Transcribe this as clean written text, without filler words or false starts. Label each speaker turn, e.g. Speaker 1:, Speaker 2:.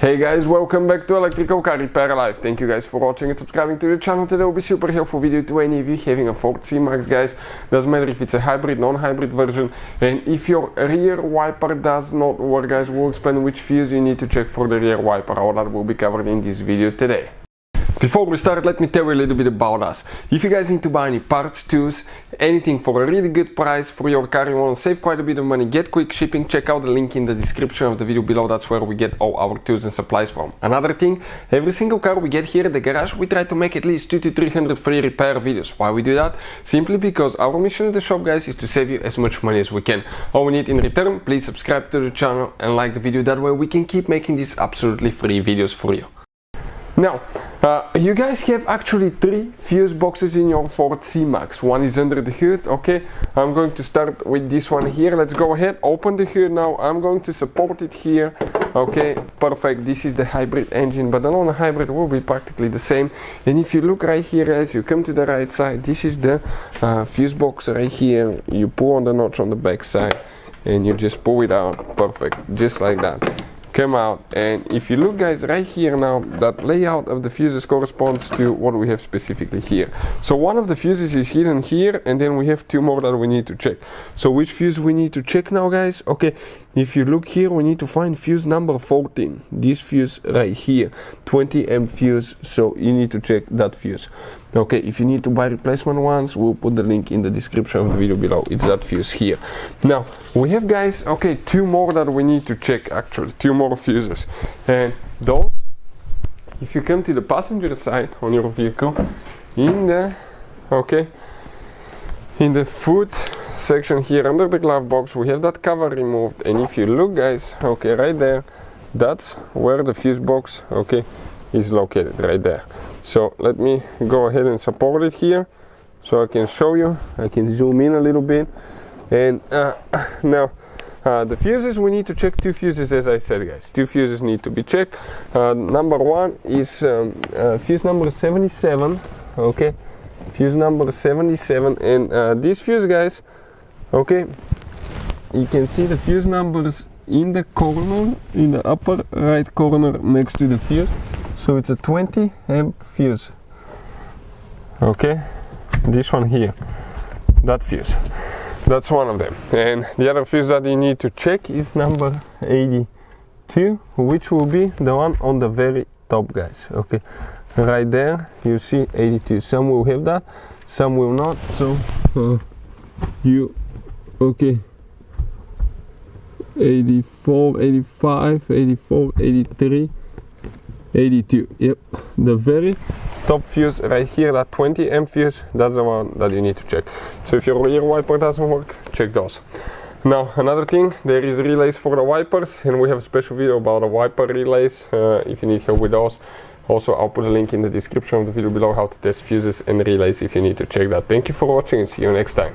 Speaker 1: Hey guys, welcome back to Electrical Car Repair Live. Thank you guys for watching and subscribing to the channel. Today will be super helpful video to any of you having a Ford C-Max, guys. Doesn't matter if it's a hybrid, non-hybrid version, and if your rear wiper does not work, guys, we'll explain which fuse you need to check for the rear wiper. All that will be covered in this video today. Before we start, let me tell you a little bit about us. If you guys need to buy any parts, tools, anything for a really good price for your car, you want to save quite a bit of money, get quick shipping, check out the link in the description of the video below. That's where we get all our tools and supplies from. Another thing, every single car we get here at the garage, we try to make at least 200 to 300 free repair videos. Why we do that? Simply because our mission at the shop, guys, is to save you as much money as we can. All we need in return, please subscribe to the channel and like the video. That way we can keep making these absolutely free videos for you. Now, you guys have actually 3 fuse boxes in your Ford C-Max. One is under the hood, okay? I'm going to start with this one here. Let's go ahead, open the hood now. I'm going to support it here, okay? Perfect, this is the hybrid engine, but the non-hybrid will be practically the same. And if you look right here, as you come to the right side, this is the fuse box right here. You pull on the notch on the back side and you just pull it out, perfect, just like that. Come out, and if you look, guys, right here now, that layout of the fuses corresponds to what we have specifically here. So one of the fuses is hidden here, and then we have 2 more that we need to check. So which fuse we need to check now, guys? Okay, if you look here, we need to find fuse number 14, this fuse right here, 20 amp fuse, so you need to check that fuse. Okay, if you need to buy replacement ones, we'll put the link in the description of the video below. It's that fuse here. Now we have, guys, okay, 2 more that we need to check, actually 2 more fuses, and those, if you come to the passenger side on your vehicle, in the foot section here under the glove box, we have that cover removed, and if you look, guys, okay, right there, that's where the fuse box, okay, is located, right there. So let me go ahead and support it here so I can show you. I can zoom in a little bit, and now the fuses, we need to check 2 fuses, as I said, guys. 2 fuses need to be checked. Number 1 is fuse number 77, okay, fuse number 77, and this fuse, guys, okay, you can see the fuse numbers in the corner, in the upper right corner next to the fuse. So it's a 20 amp fuse, okay, this one here, that fuse, that's one of them. And the other fuse that you need to check is number 82, which will be the one on the very top, guys, okay, right there you see 82. Some will have that, some will not, so okay, 84, 85, 84, 83, 82, yep, the very top fuse right here, that 20 amp fuse, that's the one that you need to check. So if your rear wiper doesn't work, check those. Now another thing, there is relays for the wipers, and we have a special video about the wiper relays if you need help with those. Also, I'll put a link in the description of the video below how to test fuses and relays if you need to check that. Thank you for watching and see you next time.